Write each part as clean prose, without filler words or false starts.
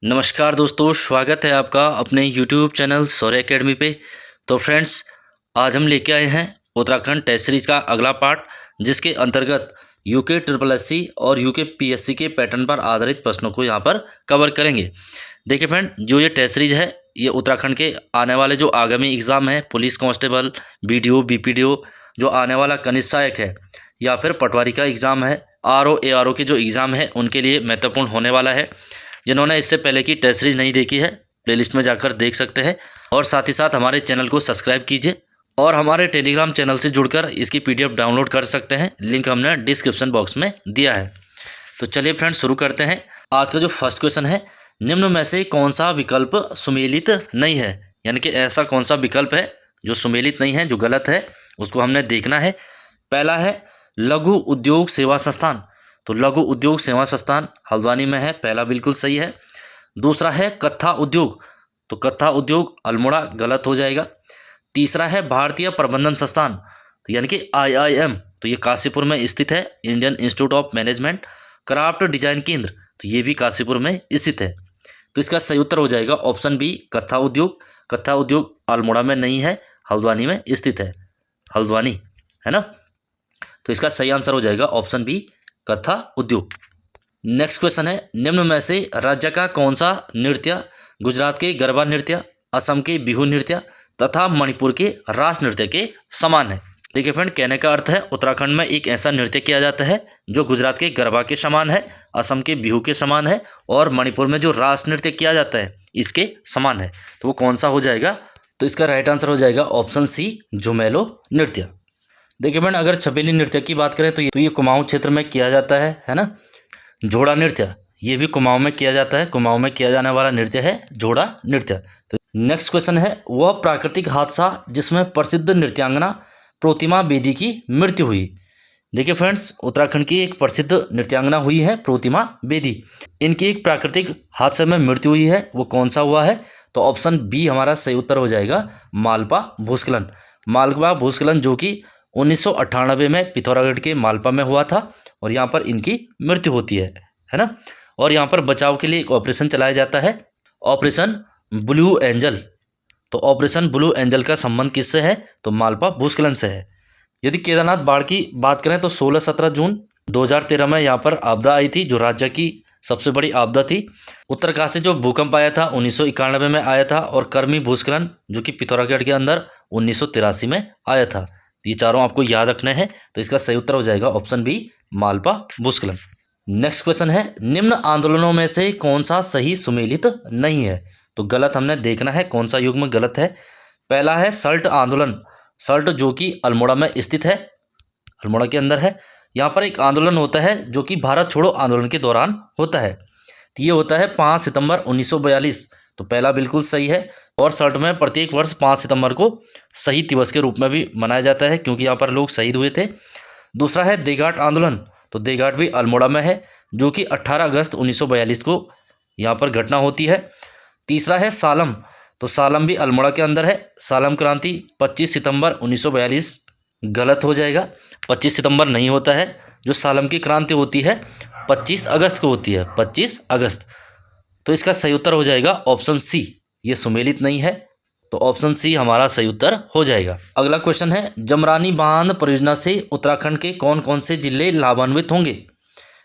नमस्कार दोस्तों, स्वागत है आपका अपने YouTube चैनल शौर्य एकेडमी पे। तो फ्रेंड्स, आज हम लेके आए हैं उत्तराखंड टेस्ट सीरीज़ का अगला पार्ट, जिसके अंतर्गत यूके ट्रिपल एससी और यूके पीएससी के पैटर्न पर आधारित प्रश्नों को यहाँ पर कवर करेंगे। देखिए फ्रेंड, जो ये टेस्ट सीरीज है ये उत्तराखंड के आने वाले जो आगामी एग्ज़ाम है, पुलिस कांस्टेबल, बीडीओ, बीपीडीओ, जो आने वाला कनिष्ठ सहायक है या फिर पटवारी का एग्ज़ाम है, आरओ एआरओ के जो एग्ज़ाम है उनके लिए महत्वपूर्ण होने वाला है। जिन्होंने इससे पहले की टेस्ट सीरीज नहीं देखी है, प्लेलिस्ट में जाकर देख सकते हैं और साथ ही साथ हमारे चैनल को सब्सक्राइब कीजिए और हमारे टेलीग्राम चैनल से जुड़कर इसकी पीडीएफ डाउनलोड कर सकते हैं। लिंक हमने डिस्क्रिप्शन बॉक्स में दिया है। तो चलिए फ्रेंड्स, शुरू करते हैं। आज का जो फर्स्ट क्वेश्चन है, निम्न में से कौन सा विकल्प सुमेलित नहीं है, यानी कि ऐसा कौन सा विकल्प है जो सुमेलित नहीं है, जो गलत है, उसको हमने देखना है। पहला है लघु उद्योग सेवा संस्थान। तो लघु उद्योग सेवा संस्थान हल्द्वानी में है, पहला बिल्कुल सही है। दूसरा है कत्था उद्योग, तो कत्था उद्योग अल्मोड़ा गलत हो जाएगा। तीसरा है भारतीय प्रबंधन संस्थान, तो यानी कि आईआईएम, तो ये काशीपुर में स्थित है। Indian institute of management craft design केंद्र, तो ये भी काशीपुर में स्थित है। तो इसका सही उत्तर हो जाएगा ऑप्शन बी, कत्था उद्योग। कत्था उद्योग अल्मोड़ा में नहीं है, हल्द्वानी में स्थित है। हल्द्वानी है ना, तो इसका सही आंसर हो जाएगा ऑप्शन बी, कत्था उद्योग। नेक्स्ट क्वेश्चन है, निम्न में से राज्य का कौन सा नृत्य गुजरात के गरबा नृत्य, असम के बिहू नृत्य तथा मणिपुर के रास नृत्य के समान है। देखिए फ्रेंड, कहने का अर्थ है उत्तराखंड में एक ऐसा नृत्य किया जाता है जो गुजरात के गरबा के समान है, असम के बिहू के समान है और मणिपुर में जो रास नृत्य किया जाता है इसके समान है। तो वो कौन सा हो जाएगा? तो इसका राइट आंसर हो जाएगा ऑप्शन सी, झुमेलो नृत्य। देखिए फ्रेंड, अगर छबीली नृत्य की बात करें तो ये कुमाऊं क्षेत्र में किया जाता है ना। जोड़ा नृत्य ये भी कुमाऊं में किया जाता है, कुमाऊं में किया जाने वाला नृत्य है जोड़ा नृत्य। तो नेक्स्ट क्वेश्चन है, वह प्राकृतिक हादसा जिसमें प्रसिद्ध नृत्यांगना प्रोतिमा बेदी की मृत्यु हुई। देखिए फ्रेंड्स, उत्तराखंड की एक प्रसिद्ध नृत्यांगना हुई है प्रोतिमा बेदी। इनकी एक प्राकृतिक हादसे में मृत्यु हुई है, वो कौन सा हुआ है? तो ऑप्शन बी हमारा सही उत्तर हो जाएगा, मालपा भूस्खलन। मालपा भूस्खलन जो कि 1998 में पिथौरागढ़ के मालपा में हुआ था और यहाँ पर इनकी मृत्यु होती है ना। और यहाँ पर बचाव के लिए एक ऑपरेशन चलाया जाता है, ऑपरेशन ब्लू एंजल। तो ऑपरेशन ब्लू एंजल का संबंध किससे है? तो मालपा भूस्खलन से है। यदि केदारनाथ बाढ़ की बात करें तो 16-17 जून 2013 में यहाँ पर आपदा आई थी, जो राज्य की सबसे बड़ी आपदा थी। उत्तरकाशी जो भूकंप आया था 1991 में आया था, और कर्मी भूस्खलन जो कि पिथौरागढ़ के अंदर 1983 में आया था। ये चारों आपको याद रखने हैं। तो इसका सही उत्तर हो जाएगा ऑप्शन बी, मालपा भूस्खलन। नेक्स्ट क्वेश्चन है, निम्न आंदोलनों में से कौन सा सही सुमेलित नहीं है? तो गलत हमने देखना है, कौन सा युग्म गलत है। पहला है सल्ट आंदोलन। सल्ट जो कि अल्मोड़ा में स्थित है, अल्मोड़ा के अंदर है। यहाँ पर एक आंदोलन होता है जो कि भारत छोड़ो आंदोलन के दौरान होता है। तो ये होता है 5 सितंबर 1942। तो पहला बिल्कुल सही है। और सल्ट में प्रत्येक वर्ष 5 सितंबर को शहीद दिवस के रूप में भी मनाया जाता है, क्योंकि यहाँ पर लोग शहीद हुए थे। दूसरा है देघाट आंदोलन। तो देघाट भी अल्मोड़ा में है, जो कि 18 अगस्त 1942 को यहाँ पर घटना होती है। तीसरा है सालम। तो सालम भी अल्मोड़ा के अंदर है। सालम क्रांति 25 सितंबर 1942 गलत हो जाएगा, 25 सितंबर नहीं होता है। जो सालम की क्रांति होती है 25 अगस्त को होती है, 25 अगस्त। तो इसका सही उत्तर हो जाएगा ऑप्शन सी, ये सुमेलित नहीं है। तो ऑप्शन सी हमारा सही उत्तर हो जाएगा। अगला क्वेश्चन है, जमरानी बांध परियोजना से उत्तराखंड के कौन कौन से जिले लाभान्वित होंगे?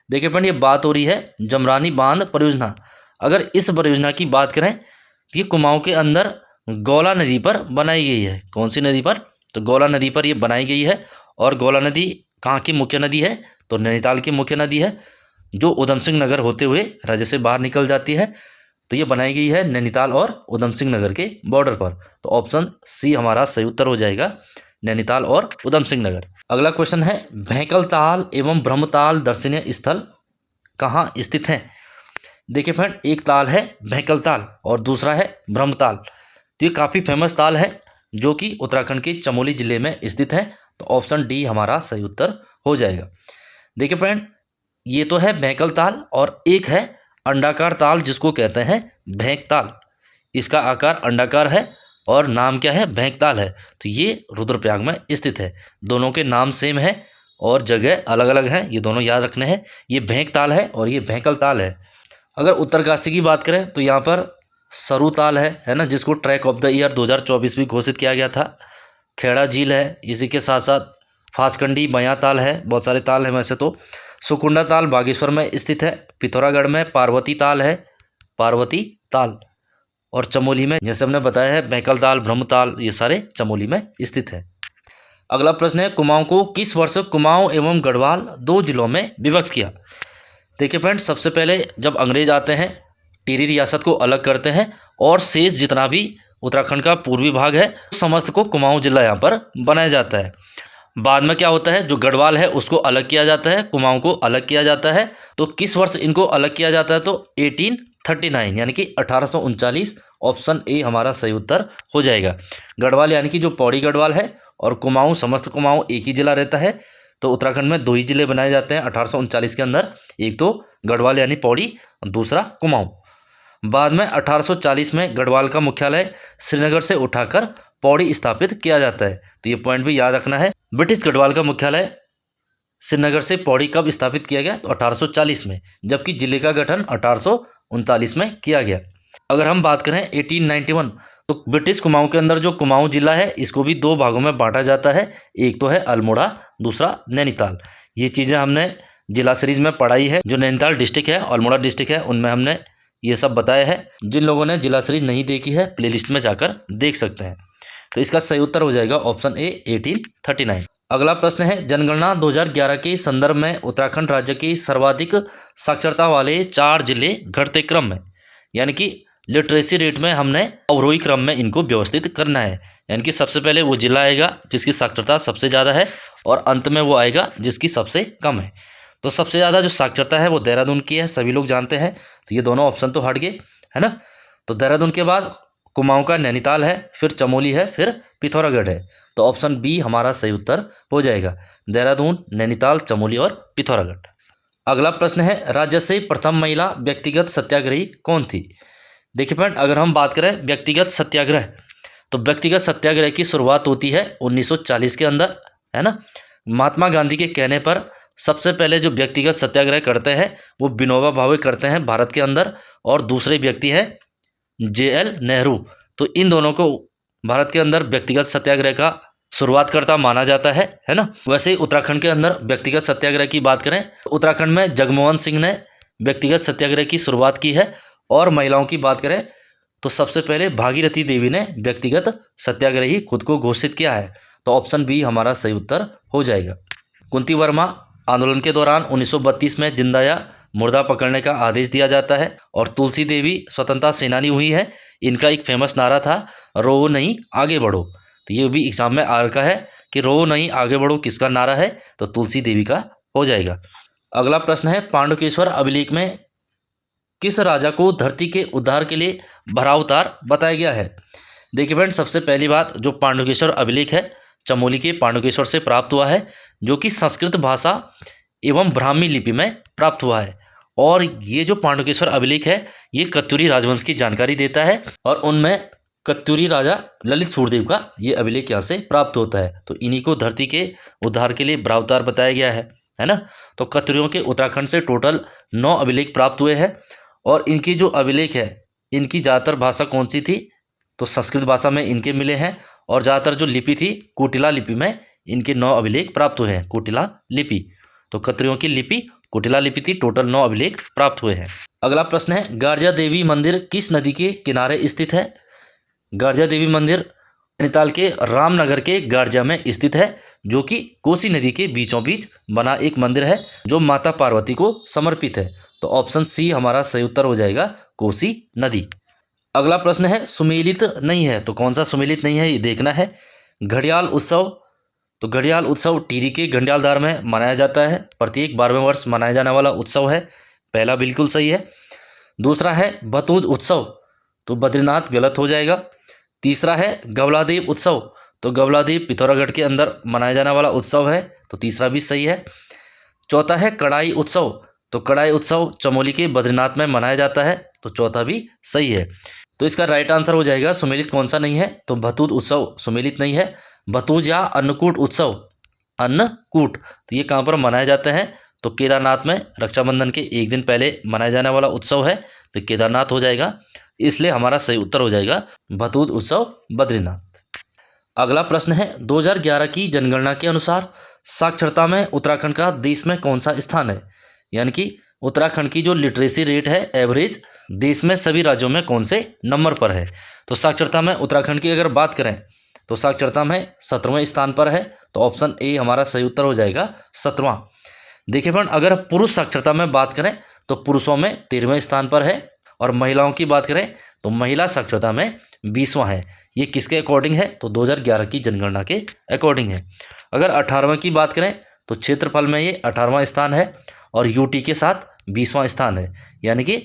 देखिए फ्रेंड, ये बात हो रही है जमरानी बांध परियोजना। अगर इस परियोजना की बात करें तो ये कुमाऊं के अंदर गौला नदी पर बनाई गई है। कौन सी नदी पर? तो गौला नदी पर ये बनाई गई है। और गौला नदी कहाँ की मुख्य नदी है? तो नैनीताल की मुख्य नदी है, जो उधम सिंह नगर होते हुए राज्य से बाहर निकल जाती है। तो ये बनाई गई है नैनीताल और उधम सिंह नगर के बॉर्डर पर। तो ऑप्शन सी हमारा सही उत्तर हो जाएगा, नैनीताल और उधम सिंह नगर। अगला क्वेश्चन है, भैंकल ताल एवं ब्रह्मताल दर्शनीय स्थल कहाँ स्थित हैं? देखिए फ्रेंड, एक ताल है भैंकल ताल और दूसरा है ब्रह्मताल। तो ये काफ़ी फेमस ताल है जो कि उत्तराखंड के चमोली जिले में स्थित है। तो ऑप्शन डी हमारा सही उत्तर हो जाएगा। देखिए फ्रेंड, ये तो है भैंकल ताल और एक है अंडाकार ताल जिसको कहते हैं भैंक ताल। इसका आकार अंडाकार है और नाम क्या है? भैंक ताल है। तो ये रुद्रप्रयाग में स्थित है। दोनों के नाम सेम है और जगह अलग अलग हैं, ये दोनों याद रखने हैं। ये भैंक ताल है और ये भैंकल ताल है। अगर उत्तरकाशी की बात करें तो यहाँ पर सरू ताल है ना, जिसको ट्रैक ऑफ द ईयर 2024 भी घोषित किया गया था। खेड़ा झील है, इसी के साथ साथ फाचकंडी बयां ताल है, बहुत सारे ताल हैं वैसे तो। सुकुंडा ताल बागेश्वर में स्थित है। पिथौरागढ़ में पार्वती ताल है, पार्वती ताल। और चमोली में जैसे हमने बताया है महकल ताल, ब्रह्म ताल, ये सारे चमोली में स्थित है। अगला प्रश्न है, कुमाऊं को किस वर्ष कुमाऊं एवं गढ़वाल 2 जिलों में विभक्त किया? देखिए फ्रेंड्स, सबसे पहले जब अंग्रेज आते हैं, टिहरी रियासत को अलग करते हैं और शेष जितना भी उत्तराखंड का पूर्वी भाग है समस्त को कुमाऊं जिला यहाँ पर बनाया जाता है। बाद में क्या होता है, जो गढ़वाल है उसको अलग किया जाता है, कुमाऊं को अलग किया जाता है। तो किस वर्ष इनको अलग किया जाता है? तो 1839 यानी कि 1839, ऑप्शन ए हमारा सही उत्तर हो जाएगा। गढ़वाल यानी कि जो पौड़ी गढ़वाल है और कुमाऊं, समस्त कुमाऊं एक ही जिला रहता है। तो उत्तराखंड में 2 ही जिले बनाए जाते हैं 1839 के अंदर, एक तो गढ़वाल यानी पौड़ी, दूसरा कुमाऊं। बाद में 1840 में गढ़वाल का मुख्यालय श्रीनगर से उठाकर पौड़ी स्थापित किया जाता है। तो ये पॉइंट भी याद रखना है। ब्रिटिश गढ़वाल का मुख्यालय श्रीनगर से पौड़ी कब स्थापित किया गया? तो 1840 में, जबकि जिले का गठन 1839 में किया गया। अगर हम बात करें 1891, तो ब्रिटिश कुमाऊं के अंदर जो कुमाऊं जिला है इसको भी 2 भागों में बांटा जाता है, एक तो है अल्मोड़ा, दूसरा नैनीताल। ये चीज़ें हमने जिला सीरीज में पढ़ाई है। जो नैनीताल डिस्ट्रिक्ट है, अल्मोड़ा डिस्ट्रिक्ट है, उनमें हमने ये सब बताया है। जिन लोगों ने जिला सीरीज नहीं देखी है प्लेलिस्ट में जाकर देख सकते हैं। तो इसका सही उत्तर हो जाएगा ऑप्शन ए 1839। अगला प्रश्न है, जनगणना 2011 के संदर्भ में उत्तराखंड राज्य के सर्वाधिक साक्षरता वाले 4 जिले घटते क्रम में, यानी कि लिटरेसी रेट में हमने अवरोही क्रम में इनको व्यवस्थित करना है। यानी कि सबसे पहले वो जिला आएगा जिसकी साक्षरता सबसे ज़्यादा है और अंत में वो आएगा जिसकी सबसे कम है। तो सबसे ज़्यादा जो साक्षरता है वो देहरादून की है, सभी लोग जानते हैं। तो ये दोनों ऑप्शन तो हट गए, है ना। तो देहरादून के बाद कुमाऊं का नैनीताल है, फिर चमोली है, फिर पिथौरागढ़ है। तो ऑप्शन बी हमारा सही उत्तर हो जाएगा, देहरादून, नैनीताल, चमोली और पिथौरागढ़। अगला प्रश्न है, राज्य से प्रथम महिला व्यक्तिगत सत्याग्रही कौन थी? देखिए फ्रेंड, अगर हम बात करें व्यक्तिगत सत्याग्रह, तो व्यक्तिगत सत्याग्रह की शुरुआत होती है 1940 के अंदर, है ना। महात्मा गांधी के कहने पर सबसे पहले जो व्यक्तिगत सत्याग्रह करते हैं वो विनोबा भावे करते हैं भारत के अंदर, और दूसरे व्यक्ति है JL नेहरू। तो इन दोनों को भारत के अंदर व्यक्तिगत सत्याग्रह का शुरुआत करता माना जाता है ना। वैसे ही उत्तराखंड के अंदर व्यक्तिगत सत्याग्रह की बात करें, उत्तराखंड में जगमोहन सिंह ने व्यक्तिगत सत्याग्रह की शुरुआत की है। और महिलाओं की बात करें तो सबसे पहले भागीरथी देवी ने व्यक्तिगत सत्याग्रही खुद को घोषित किया है। तो ऑप्शन बी हमारा सही उत्तर हो जाएगा। कुंती वर्मा आंदोलन के दौरान 1932 में जिंदा या मुर्दा पकड़ने का आदेश दिया जाता है। और तुलसी देवी स्वतंत्रता सेनानी हुई है। इनका एक फेमस नारा था, रो नहीं आगे बढ़ो। तो ये भी एग्जाम में आ रखा है कि रो नहीं आगे बढ़ो किसका नारा है? तो तुलसी देवी का हो जाएगा। अगला प्रश्न है, पांडुकेश्वर अभिलेख में किस राजा को धरती के उद्धार के लिए भरावतार बताया गया है? देखिए फ्रेंड, सबसे पहली बात, जो पांडुकेश्वर अभिलेख है चमोली के पांडुकेश्वर से प्राप्त हुआ है, जो कि संस्कृत भाषा एवं ब्राह्मी लिपि में प्राप्त हुआ है। और ये जो पांडुकेश्वर अभिलेख है ये कत्यूरी राजवंश की जानकारी देता है, और उनमें कत्यूरी राजा ललित सूर्यदेव का ये अभिलेख यहाँ से प्राप्त होता है। तो इन्हीं को धरती के उद्धार के लिए भरावतार बताया गया है ना। तो कत्यूरियों के उत्तराखंड से टोटल 9 अभिलेख प्राप्त हुए हैं। और इनकी जो अभिलेख है इनकी ज़्यादातर भाषा कौन सी थी? तो संस्कृत भाषा में इनके मिले हैं। और ज़्यादातर जो लिपि थी कुटिला लिपि में इनके 9 अभिलेख प्राप्त हुए हैं, कुटिला लिपि। तो कत्यूरियों की लिपि कुटिला लिपि थी, टोटल 9 अभिलेख प्राप्त हुए हैं। अगला प्रश्न है, गारजा देवी मंदिर किस नदी के किनारे स्थित है? गारजा देवी मंदिर नैनीताल के रामनगर के गारजा में स्थित है, जो कि कोसी नदी के बीचों बीच बना एक मंदिर है जो माता पार्वती को समर्पित है। तो ऑप्शन सी हमारा सही उत्तर हो जाएगा, कोसी नदी। अगला प्रश्न है, सुमेलित नहीं है तो कौन सा सुमेलित नहीं है ये देखना है। घड़ियाल उत्सव, तो घड़ियाल उत्सव टिहरी के घंडियालधार में मनाया जाता है, प्रत्येक 12वें वर्ष मनाया जाने वाला उत्सव है। पहला बिल्कुल सही है। दूसरा है भतूज उत्सव, तो बद्रीनाथ गलत हो जाएगा। तीसरा है गवलादेव उत्सव, तो गवलादेव पिथौरागढ़ के अंदर मनाया जाने वाला उत्सव है, तो तीसरा भी सही है। चौथा है कड़ाई उत्सव, तो कड़ाई उत्सव चमोली के बद्रीनाथ में मनाया जाता है, तो चौथा भी सही है। तो इसका राइट आंसर हो जाएगा सुमेलित कौन सा नहीं है? तो भतूज उत्सव सुमेलित नहीं है। भतूज या अन्नकूट उत्सव, अन्नकूट, तो ये कहाँ पर मनाए जाते हैं? तो केदारनाथ में रक्षाबंधन के एक दिन पहले मनाया जाने वाला उत्सव है, तो केदारनाथ हो जाएगा। इसलिए हमारा सही उत्तर हो जाएगा भतूत उत्सव बद्रीनाथ। अगला प्रश्न है 2011 की जनगणना के अनुसार साक्षरता में उत्तराखंड का देश में कौन सा स्थान है। यानी कि उत्तराखंड की जो लिटरेसी रेट है एवरेज देश में सभी राज्यों में कौन से नंबर पर है। तो साक्षरता में उत्तराखंड की अगर बात करें तो साक्षरता में 17वें स्थान पर है। तो ऑप्शन ए हमारा सही उत्तर हो जाएगा 17वां। देखिए फ्रेंड, अगर पुरुष साक्षरता में बात करें तो पुरुषों में 13वें स्थान पर है, और महिलाओं की बात करें तो महिला साक्षरता में 20वां है। ये किसके अकॉर्डिंग है, तो 2011 की जनगणना के अकॉर्डिंग है। अगर 18वें की बात करें तो क्षेत्रफल में ये 18वां स्थान है, और यूटी के साथ 20वां स्थान है। यानी कि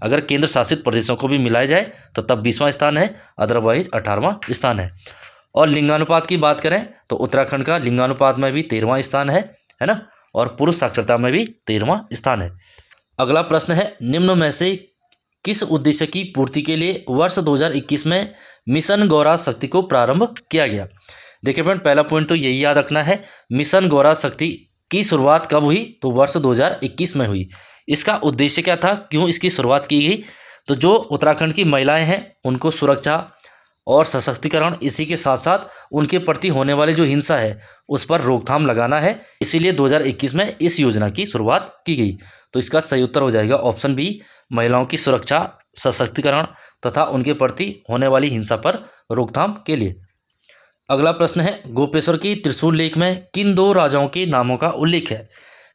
अगर केंद्र शासित प्रदेशों को भी मिलाया जाए तो तब 20वां स्थान है, अदरवाइज 18वां स्थान है। और लिंगानुपात की बात करें तो उत्तराखंड का लिंगानुपात में भी 13वां स्थान है ना, और पुरुष साक्षरता में भी 13वां स्थान है। अगला प्रश्न है निम्न में से किस उद्देश्य की पूर्ति के लिए वर्ष 2021 में मिशन गौरा शक्ति को प्रारंभ किया गया। देखिए फ्रेंड, पहला पॉइंट तो यही याद रखना है, मिशन गौरा शक्ति की शुरुआत कब हुई, तो वर्ष 2021 में हुई। इसका उद्देश्य क्या था, क्यों इसकी शुरुआत की गई, तो जो उत्तराखंड की महिलाएं हैं उनको सुरक्षा और सशक्तिकरण, इसी के साथ साथ उनके प्रति होने वाली जो हिंसा है उस पर रोकथाम लगाना है। इसीलिए 2021 में इस योजना की शुरुआत की गई। तो इसका सही उत्तर हो जाएगा ऑप्शन बी, महिलाओं की सुरक्षा, सशक्तिकरण तथा उनके प्रति होने वाली हिंसा पर रोकथाम के लिए। अगला प्रश्न है गोपेश्वर की त्रिशूल लेख में किन दो राजाओं के नामों का उल्लेख है।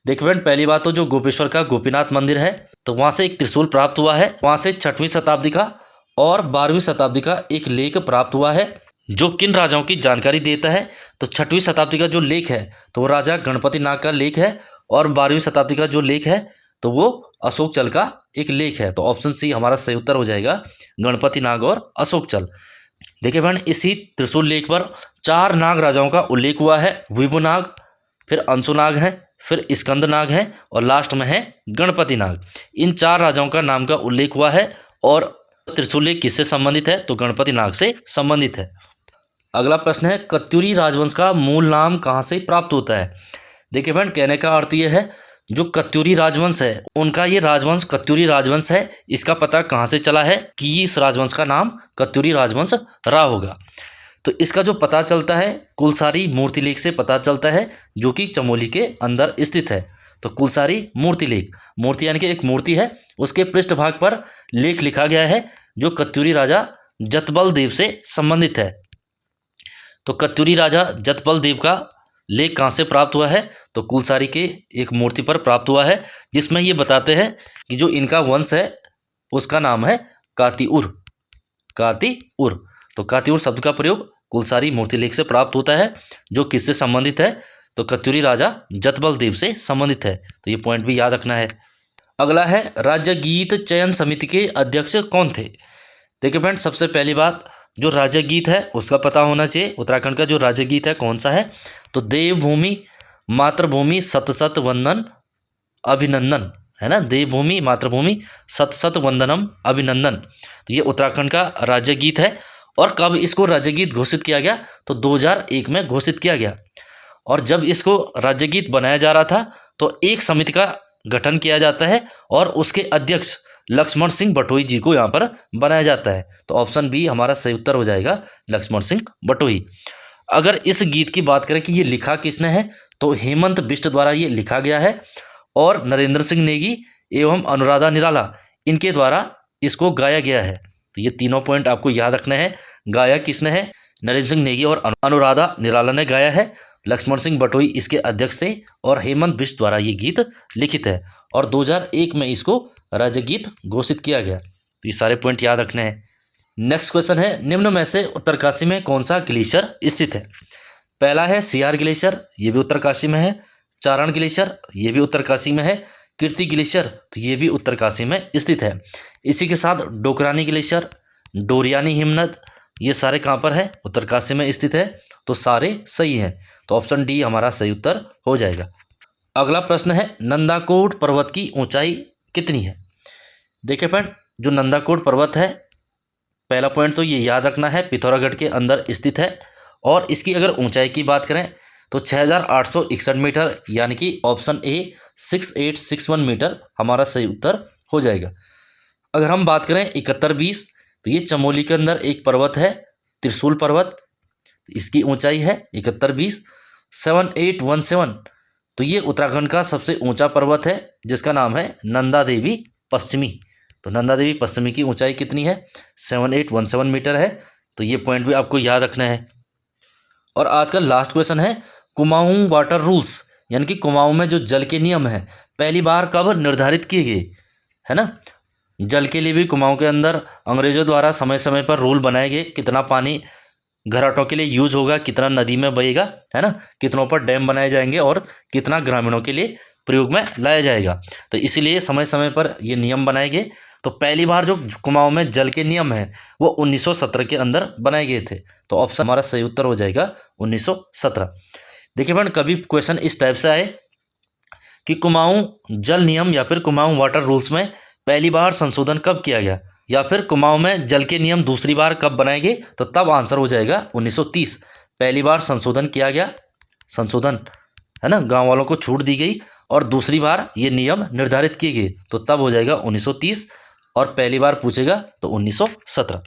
देखिए फ्रेंड, पहली बात तो जो गोपेश्वर का गोपीनाथ मंदिर है तो वहाँ से एक त्रिशूल प्राप्त हुआ है। वहाँ से 6वीं शताब्दी का और 12वीं शताब्दी का एक लेख प्राप्त हुआ है जो किन राजाओं की जानकारी देता है। तो 6वीं शताब्दी का जो लेख है तो वो राजा गणपति नाग का लेख है, और 12वीं शताब्दी का जो लेख है तो वो अशोक चल का एक लेख है। तो ऑप्शन सी हमारा सही उत्तर हो जाएगा गणपति नाग और अशोक चल। देखिए बहन, इसी त्रिशूल लेख पर 4 नाग राजाओं का उल्लेख हुआ है। विभुनाग, फिर अंशुनाग है, फिर स्कंदनाग है, और लास्ट में है गणपति नाग। इन 4 राजाओं का नाम का उल्लेख हुआ है। और त्रिशूल लेख किससे संबंधित है, तो गणपति नाग से संबंधित है। अगला प्रश्न है कत्यूरी राजवंश का मूल नाम कहाँ से प्राप्त होता है। देखिए बहन, कहने का अर्थ ये है जो कत्यूरी राजवंश है उनका ये राजवंश कत्यूरी राजवंश है। इसका पता कहाँ से चला है कि इस राजवंश का नाम कत्यूरी राजवंश रहा होगा। तो इसका जो पता चलता है कुलसारी मूर्तिलेख से पता चलता है, जो कि चमोली के अंदर स्थित है। तो कुलसारी मूर्तिलेख, मूर्ति यानी कि एक मूर्ति है, उसके पृष्ठभाग पर लेख लिखा गया है जो कत्यूरी राजा जतबल देव से संबंधित है। तो कत्यूरी राजा जतबल देव का लेख कहाँ से प्राप्त हुआ है, तो कुलसारी के एक मूर्ति पर प्राप्त हुआ है, जिसमें ये बताते हैं कि जो इनका वंश है उसका नाम है कातिउर। कातिउर, तो कातिउर शब्द का प्रयोग कुलसारी मूर्तिलेख से प्राप्त होता है, जो किससे संबंधित है, तो कत्यूरी राजा जतबल देव से संबंधित है। तो ये पॉइंट भी याद रखना है। अगला है राज्य गीत चयन समिति के अध्यक्ष कौन थे। देखिए फ्रेंड, सबसे पहली बात जो राज्य गीत है उसका पता होना चाहिए। उत्तराखंड का जो राज्य गीत है कौन सा है, तो देवभूमि मातृभूमि सत सत वंदन अभिनंदन है ना। देवभूमि मातृभूमि सत सत वंदनम अभिनंदन, तो ये उत्तराखंड का राज्य गीत है। और कब इसको राज्य गीत घोषित किया गया, तो 2001 में घोषित किया गया। और जब इसको राज्य गीत बनाया जा रहा था तो एक समिति का गठन किया जाता है, और उसके अध्यक्ष लक्ष्मण सिंह बटोई जी को यहाँ पर बनाया जाता है। तो ऑप्शन बी हमारा सही उत्तर हो जाएगा लक्ष्मण सिंह बटोई। अगर इस गीत की बात करें कि ये लिखा किसने है, तो हेमंत बिष्ट द्वारा ये लिखा गया है, और नरेंद्र सिंह नेगी एवं अनुराधा निराला इनके द्वारा इसको गाया गया है। तो ये तीनों पॉइंट आपको याद रखना है। गाया किसने है, नरेंद्र सिंह नेगी और अनुराधा निराला ने गाया है। लक्ष्मण सिंह बटोई इसके अध्यक्ष थे, और हेमंत बिष्ट द्वारा ये गीत लिखित है, और 2001 में इसको राज्य गीत घोषित किया गया। तो ये सारे पॉइंट याद रखने हैं। नेक्स्ट क्वेश्चन है निम्न में से उत्तरकाशी में कौन सा ग्लेशियर स्थित है। पहला है सियार ग्लेशियर, ये भी उत्तरकाशी में है। चारण ग्लेशियर, ये भी उत्तरकाशी में है। कीर्ति ग्लेशियर, तो ये भी उत्तरकाशी में स्थित है। इसी के साथ डोकरानी ग्लेशियर, डोरियानी हिमनद, ये सारे कहाँ पर है, उत्तरकाशी में स्थित है। तो सारे सही हैं। तो ऑप्शन डी हमारा सही उत्तर हो जाएगा। अगला प्रश्न है नंदाकोट पर्वत की ऊंचाई कितनी है। देखिए फ्रेंड, जो नंदाकोट पर्वत है, पहला पॉइंट तो ये याद रखना है पिथौरागढ़ के अंदर स्थित है। और इसकी अगर ऊंचाई की बात करें तो 6861 मीटर, यानी कि ऑप्शन ए 6861 मीटर हमारा सही उत्तर हो जाएगा। अगर हम बात करें 7120, तो ये चमोली के अंदर एक पर्वत है, त्रिशूल पर्वत, इसकी ऊंचाई है 7120। 7817, तो ये उत्तराखंड का सबसे ऊंचा पर्वत है जिसका नाम है नंदा देवी पश्चिमी। तो नंदा देवी पश्चिमी की ऊंचाई कितनी है? 7817 मीटर है। तो ये पॉइंट भी आपको याद रखना है। और आज का लास्ट क्वेश्चन है, कुमाऊं वाटर रूल्स, यानी कि कुमाऊं में जो जल के नियम हैं पहली बार कब निर्धारित किए गए, है ना। जल के लिए भी कुमाऊं के अंदर अंग्रेजों द्वारा समय समय पर रूल बनाए गए, कितना पानी घराटों के लिए यूज होगा, कितना नदी में बहेगा, है ना, कितनों पर डैम बनाए जाएंगे और कितना ग्रामीणों के लिए प्रयोग में लाया जाएगा। तो इसीलिए समय समय पर ये नियम बनाए गए। तो पहली बार जो कुमाऊं में जल के नियम हैं वो 1917 के अंदर बनाए गए थे। तो ऑप्शन हमारा सही उत्तर हो जाएगा 1917। देखिए फ्रेंड, कभी क्वेश्चन इस टाइप से आए कि कुमाऊं जल नियम या फिर कुमाऊं वाटर रूल्स में पहली बार संशोधन कब किया गया, या फिर कुमाऊं में जल के नियम दूसरी बार कब बनाए गए, तो तब आंसर हो जाएगा 1930। पहली बार संशोधन किया गया, संशोधन, है ना, गांव वालों को छूट दी गई, और दूसरी बार ये नियम निर्धारित किए गए, तो तब हो जाएगा 1930। और पहली बार पूछेगा तो 1917।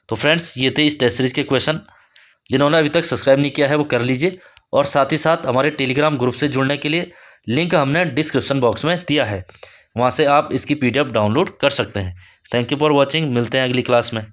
तो फ्रेंड्स, ये थे इस टेस्ट सीरीज के क्वेश्चन। जिन्होंने अभी तक सब्सक्राइब नहीं किया है वो कर लीजिए, और साथ ही साथ हमारे टेलीग्राम ग्रुप से जुड़ने के लिए लिंक हमने डिस्क्रिप्शन बॉक्स में दिया है, वहाँ से आप इसकी PDF डाउनलोड कर सकते हैं। Thank you for watching. मिलते हैं अगली क्लास में।